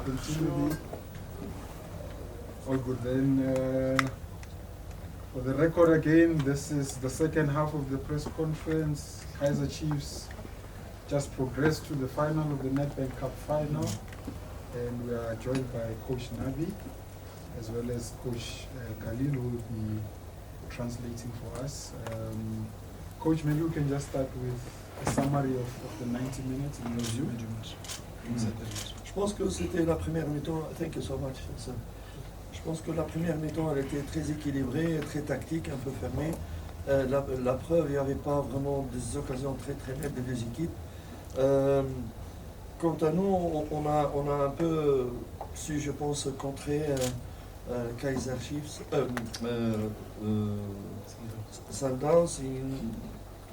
continuity. All good. Then, for the record again, this is the second half of the press conference. Kaizer Chiefs just progressed to the final of the Nedbank Cup final, and we are joined by Coach Nabi, as well as Coach Khalil, who will be translating for us. Coach, maybe we can just start with a summary of the 90 minutes in your view. Je pense que c'était la première mi-temps. Thank you so much. Je pense que la première mi-temps, elle était très équilibrée, très tactique, un peu fermée. La preuve, il n'y avait pas vraiment des occasions très nettes des deux équipes. Quant à nous, on a un peu su, je pense, contrer Kaizer Chiefs, Sundowns.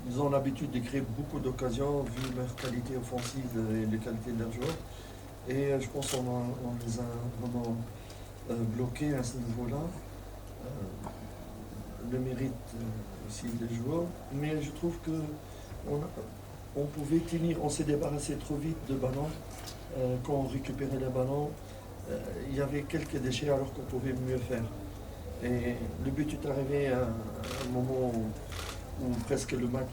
Ils ont l'habitude de créer beaucoup d'occasions vu leur qualité offensive et les qualités de leurs joueurs. Et je pense qu'on les a vraiment bloqués à ce niveau-là. Le mérite aussi des joueurs. Mais je trouve qu'on pouvait tenir, on s'est débarrassé trop vite de ballons. Quand on récupérait les ballons, il y avait quelques déchets alors qu'on pouvait mieux faire. Et le but est arrivé à un moment où presque le match,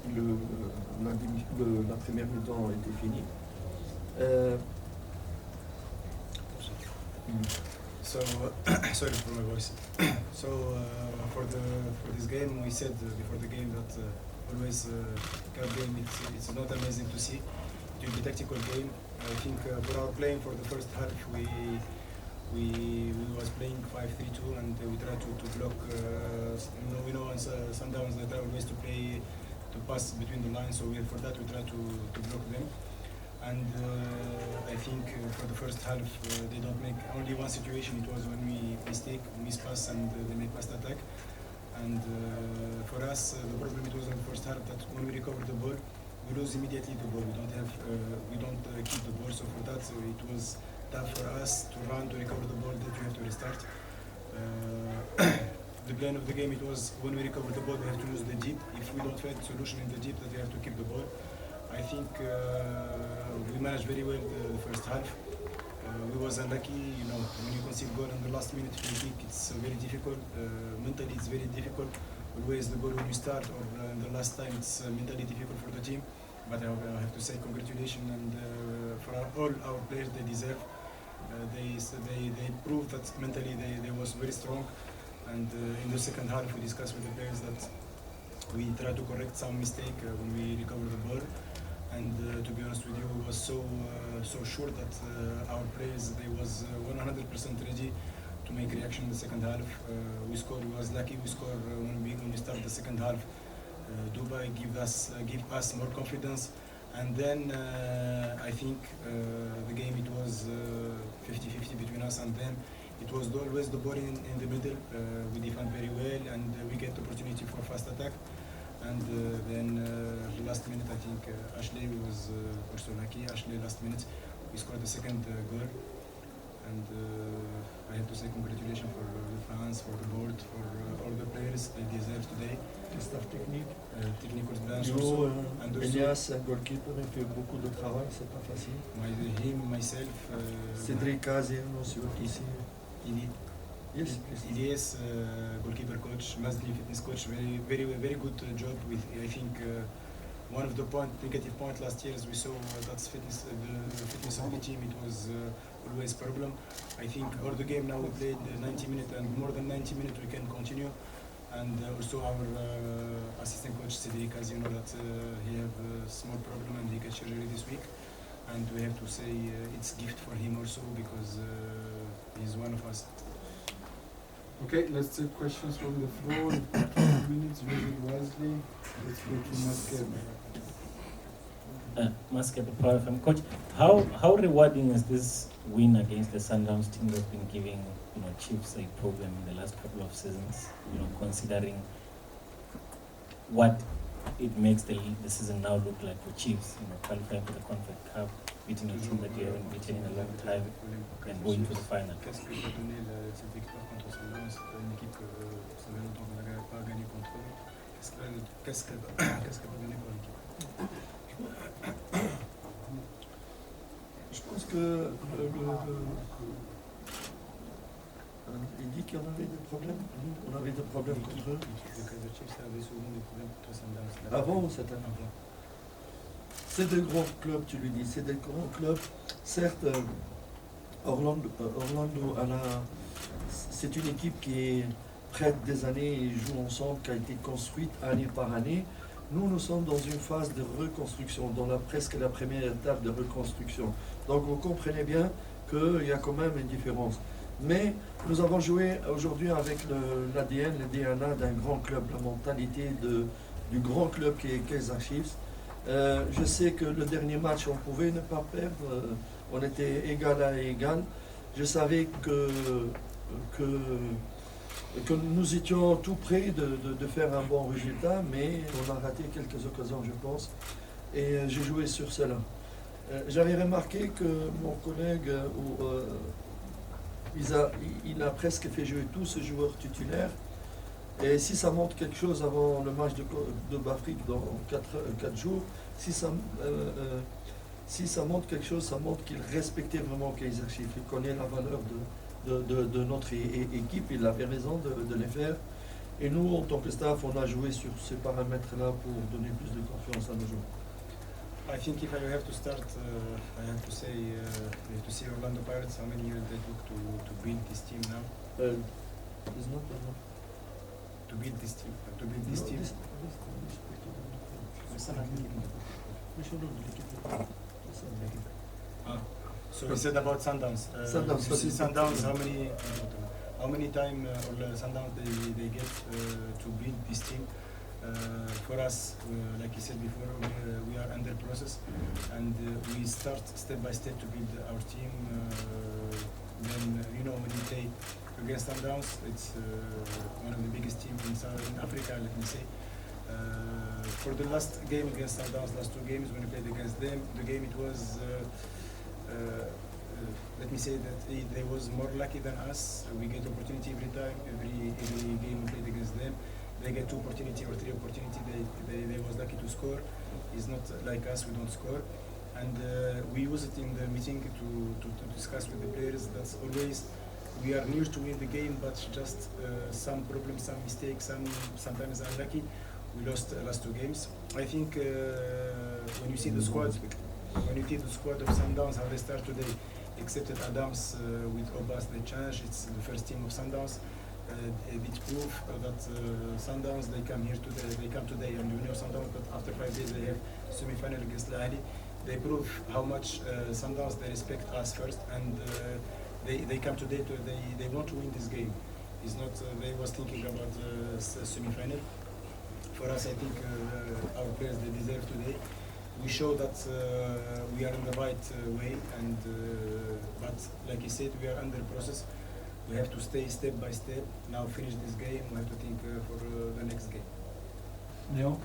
la première mi-temps était finie. So sorry for my voice. So for this game, we said before the game that always cup game it's not amazing to see. It will be tactical game. I think for our playing for the first half we was playing 5-3-2 and we try to block. We know on Sundowns they try always to play to pass between the lines. So for that we try to block them. And I think for the first half they don't make only one situation. It was when we miss pass and they make fast attack. And for us the problem it was in the first half that when we recover the ball we lose immediately the ball. We don't keep the ball. So for that it was tough for us to run to recover the ball. That we have to restart. The plan of the game it was when we recover the ball we have to use the deep. If we don't find solution in the deep, that we have to keep the ball. I think we managed very well the first half. We was unlucky, when you concede goal in the last minute free kick, it's very difficult. Mentally, it's very difficult. Always the goal when you start or in the last time, it's mentally difficult for the team. But I have to say congratulations and for all our players, they deserve. They proved that mentally they was very strong. And in the second half, we discussed with the players that we try to correct some mistake when we recover the ball. And to be honest with you, we was so sure that our players they was 100% ready to make reaction in the second half. We scored. We was lucky. We scored when we started the second half. Duba give us more confidence, and then I think the game it was 50-50 between us and them. It was always the ball in the middle. We defend very well, and we get the opportunity for fast attack. And then the last minute, I think Ashley was also lucky. Ashley last minute, we scored the second goal. And I have to say congratulations for the fans, for the board, for all the players. They deserve today. Le staff technique. Technical bench Yo, also. And also Elias, un goalkeeper, il fait beaucoup de travail, c'est pas facile. myself. Cédric Kaizer aussi ici. Elias, goalkeeper coach, Mazdli fitness coach, very good job. With I think one of the negative point last year is we saw that's the fitness of the team. It was always problem. I think all the game now we played 90 minutes and more than 90 minutes we can continue. And also our assistant coach Cedric, as you know that he have a small problem and he get surgery this week. And we have to say it's gift for him also because he's one of us. Okay, let's take questions from the floor. 2 minutes, use it wisely. Let's go to Maskep. Coach, how rewarding is this win against the Sundowns team that's been giving Chiefs a problem in the last couple of seasons? Considering what it makes the season now look like for Chiefs, qualifying for the Confed Cup, beating a team that you haven't beaten in a long time, and going to the final. Qu'est-ce que peut donner cette victoire contre Sundowns? C'est une équipe que ça fait longtemps qu'on n'a pas gagné contre eux. Qu'est-ce qu'elle peut donner pour l'équipe? Je pense que il dit qu'il y en avait des problèmes. On avait des problèmes contre eux. Le Kaizer Chiefs avait souvent des problèmes contre Sundowns. Avant cette année. C'est des grands clubs, tu lui dis. C'est des grands clubs. Certes, Orlando c'est une équipe qui est prête des années et joue ensemble, qui a été construite année par année. Nous sommes dans une phase de reconstruction, dans presque la première étape de reconstruction. Donc vous comprenez bien qu'il y a quand même une différence. Mais nous avons joué aujourd'hui avec l'ADN, le DNA d'un grand club, la mentalité du grand club qui est Kaizer Chiefs. Je sais que le dernier match, on pouvait ne pas perdre, on était égal à égal. Je savais que nous étions tout près de faire un bon résultat, mais on a raté quelques occasions, je pense, et j'ai joué sur cela. J'avais remarqué que mon collègue, il a presque fait jouer tous ses joueurs titulaires, et si ça montre quelque chose avant le match de Bafrique dans 4 jours, si ça montre quelque chose, ça montre qu'il respectait vraiment Kaizer Chiefs, il connaît la valeur de notre équipe, il avait raison de les faire. Et nous, en tant que staff, on a joué sur ces paramètres-là pour donner plus de confiance à nos joueurs. I think if I have to start, I have to say, we have to see Orlando Pirates, how many years they took to build this team now. It's not To build this team. To build this team. So we said about Sundowns. Sundowns, You see Sundowns, how many time or Sundowns they get to build this team. For us, like you said before, we are under process, and we start step by step to build our team. Then when you play against Sundowns, it's one of the biggest teams in Southern Africa, let me say. For the last game against Sundowns, last 2 games when we played against them, the game it was. Let me say that they was more lucky than us. We get opportunity every time, every game we played against them. They get 2 opportunity or 3 opportunity. They was lucky to score. It's not like us, we don't score. And we use it in the meeting to discuss with the players. That's always we are near to win the game, but just some problems, some mistakes, sometimes unlucky. We lost the last 2 games. I think when you see the squad. When you see the squad of Sundowns, how they start today, excepted Adams with Obas, they changed. It's the first team of Sundowns. It proves that Sundowns, they come today, and Sundowns, but after 5 days they have semifinal against Al Ahly. They prove how much Sundowns, they respect us first, and they come today, they want to win this game. It's not, they was thinking about semifinal. For us, I think our players, they deserve today. We show that we are in the right way, and but like you said, we are under process. We have to stay step by step. Now finish this game. We have to think for the next game. Neo,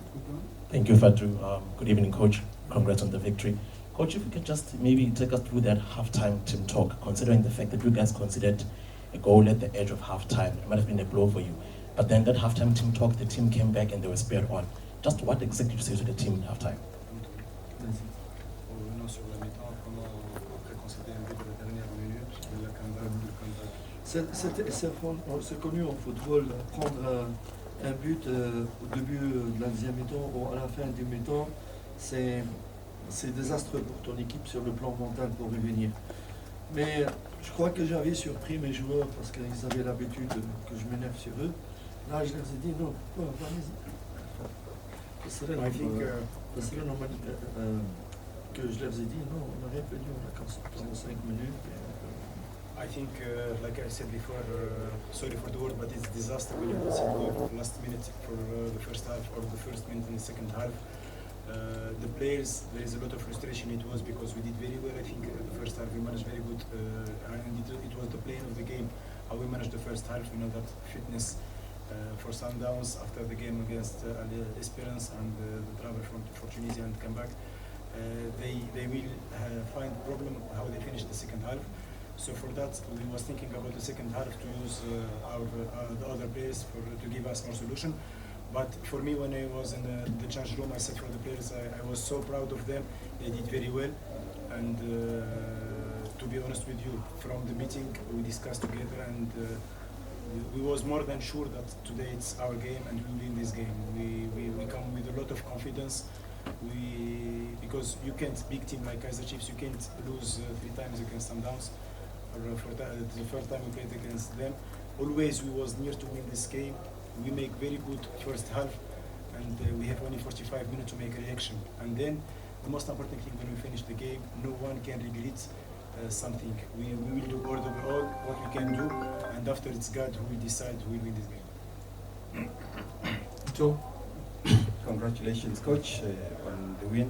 Thank you, Fadru. Good evening, Coach. Congrats on the victory. Coach, if you could just maybe take us through that halftime team talk, considering the fact that you guys considered a goal at the edge of halftime. It might have been a blow for you. But then that halftime team talk, the team came back and they were spurred on. Just what exactly did you say to the team in halftime? Revenons sur la mi-temps, comment après concéder un but de la dernière minute, le comeback. C'est connu en football, prendre un but au début de la deuxième mi-temps ou à la fin du mi-temps, c'est désastreux pour ton équipe sur le plan mental pour revenir. Mais je crois que j'avais surpris mes joueurs parce qu'ils avaient l'habitude que je m'énerve sur eux. Là, je leur ai dit non, ce serait normal que je leur ai dit non, on n'a rien perdu, on a 45 minutes. I think, like I said before, sorry for the word, but it's disaster when you concede goal last minute for the first half or the first minute in the second half. The players, there is a lot of frustration. It was because we did very well. I think the first half we managed very good, and it was the play of the game. How we managed the first half, we know that fitness for Sundowns after the game against Esperance and the travel for Tunisia and come back, they will find problem how they finish the second half. So for that, we was thinking about the second half to use the other players to give us more solution. But for me, when I was in the change room, I said for the players, I was so proud of them. They did very well. And to be honest with you, from the meeting we discussed together, and we was more than sure that today it's our game and we win this game. We come with a lot of confidence. Because you can't, big team like Kaizer Chiefs, you can't lose 3 times against Sundowns. The first time we played against them, always we was near to win this game. We make very good first half, and we have only 45 minutes to make a reaction. And then the most important thing, when we finish the game, no one can regret something. We will do all what we can do, and after it's God who will decide who will win this game. So, congratulations, coach, on the win.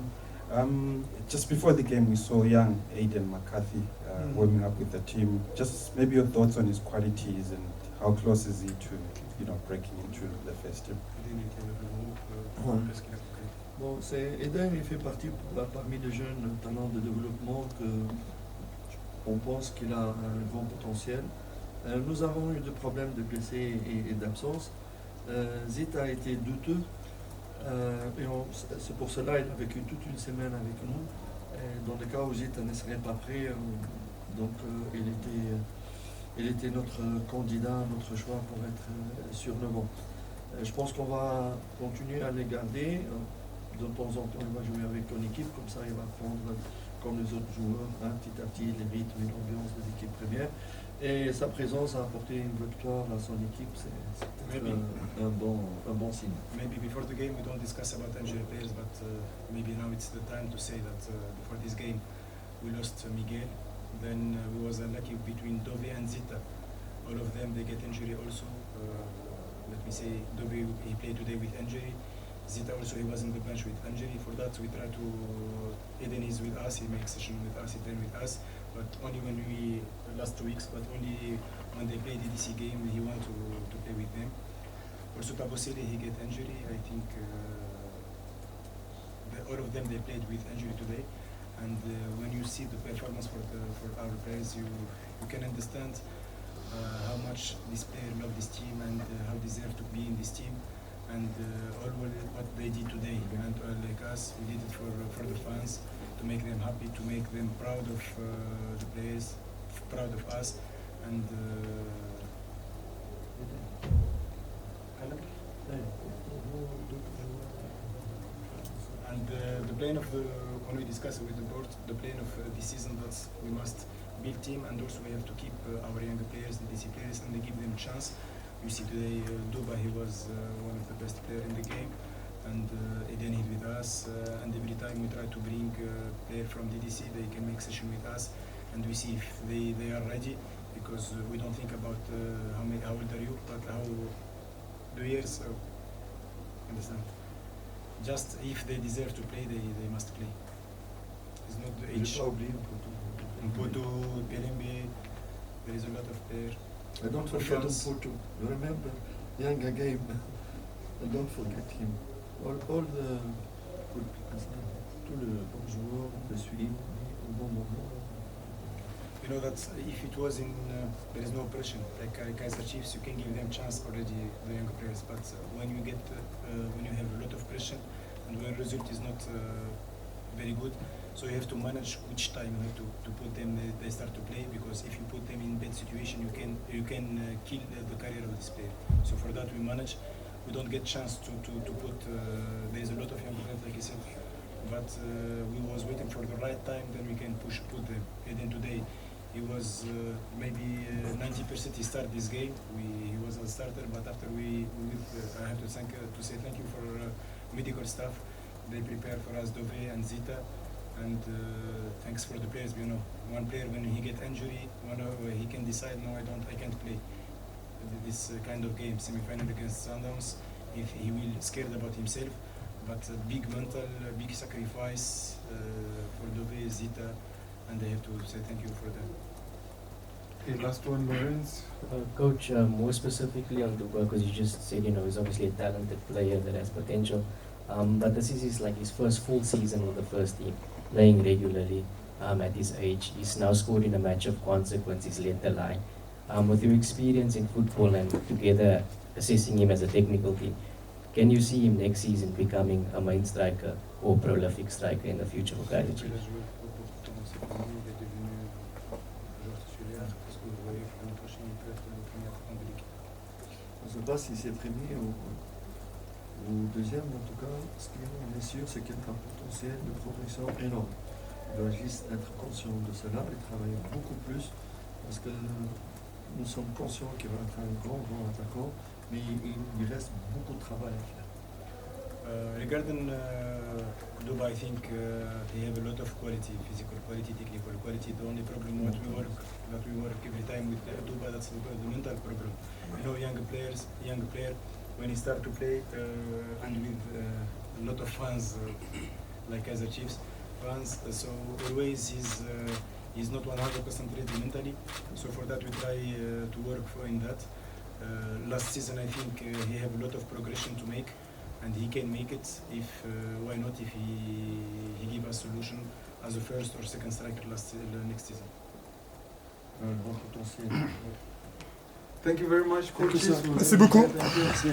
Just before the game, we saw young Aiden McCarthy warming up with the team. Just maybe your thoughts on his qualities and how close is he to, breaking into the first team. Bon, Eden, il fait partie parmi les jeunes talents de développement que on pense qu'il a un grand potentiel. Nous avons eu des problèmes de blessés et d'absence. Zita a été douteux. C'est pour cela qu'il a vécu toute une semaine avec nous. Dans le cas où Zita ne serait pas prêt, il était notre candidat, notre choix pour être sur le banc. Je pense qu'on va continuer à les garder. De temps en temps, il va jouer avec ton équipe, comme ça il va prendre, comme les autres joueurs, petit à petit, les rythmes et l'ambiance de l'équipe première. Et sa présence a apporté une victoire à son équipe, c'est un bon signe. Maybe before the game we don't discuss about injured players, but maybe now it's the time to say that before this game we lost Miguel, then we was unlucky between Dove and Zita. All of them, they get injury also. Let me say, Dove, he played today with injury. Zita also, he was in the bench with injury. For that we try to, Eden is with us, he makes session with us, he train with us, but only when we, last 2 weeks, but only when they play DDC game, he want to play with them. Also Tabosele, he get injury. I think all of them, they played with injury today. And when you see the performance for our players, you can understand how much this player love this team and how deserve to be in this team. And all what they did today, and like us, we did it for the fans, to make them happy, to make them proud of the players, proud of us, and the plan of when we discuss with the board, the plan of this season, that we must build team, and also we have to keep our younger players, the DC players, and they give them a chance. You see today, Duba, he was one of the best players in the game, and Eden is with us, and every time we try to bring players from DDC, they can make session with us, and we see if they are ready, because we don't think about how old are you, but how 2 years, understand? Just if they deserve to play, they must play. It's not the age. Mpoto, Pelembe, there is a lot of players. And don't forget Mpoto. Remember, younger game. And don't forget him. All the good players, tous les bons joueurs, le suivent au bon moment. You know that if it was in, there is no pressure. Like Kaizer Chiefs, you can give them chance already, the younger players. But when you get, when you have a lot of pressure, and when result is not very good, so you have to manage which time you have to put them. They start to play, because if you put them in bad situation, you can kill the career of this player. So for that we manage. We don't get chance to put. There is a lot of young players, like I said, but we was waiting for the right time. Then we can put them. And then today, he was maybe 90% he started this game. He was a starter, but after I have to say thank you for medical staff. They prepared for us Dove and Zita, and thanks for the players. You know, one player when he get injury, he can decide, no, I can't play this kind of game, semifinal against Sundowns. If he will scared about himself, but big mental, big sacrifice for Dove, Zita, and I have to say thank you for that. Okay, last one, Lorenz. Coach, more specifically on Duba, because you just said, he's obviously a talented player that has potential. But this is like his first full season with the first team, playing regularly at his age. He's now scored in a match of consequence, he's led the line. With your experience in football and together assessing him as a technical team, can you see him next season becoming a main striker or prolific striker in the future for Kaizer Chiefs? cette année, il est devenu joueur titulaire. Est-ce que vous voyez que l'année prochaine, il peut être le premier attaquant de l'équipe? Je ne sais pas si c'est premier ou deuxième, en tout cas, ce qu'on est sûr, c'est qu'il y a un potentiel de progression énorme. Il doit juste être conscient de cela et travailler beaucoup plus, parce que nous sommes conscients qu'il va être un grand attaquant, mais il reste beaucoup de travail à faire. Regarding Duba, I think he have a lot of quality, physical quality, technical quality. The only problem that we work every time with Duba, that's the mental problem. You know, young player, when he start to play and with a lot of fans like Kaizer Chiefs fans, so always he's not 100% ready mentally. So for that we try to work in that. Last season I think he have a lot of progression to make, and he can make it if why not if he give us solution as a first or second striker next season. Un grand potentiel. Thank you very much, Thank you, coaches. sir. Merci beaucoup. Merci.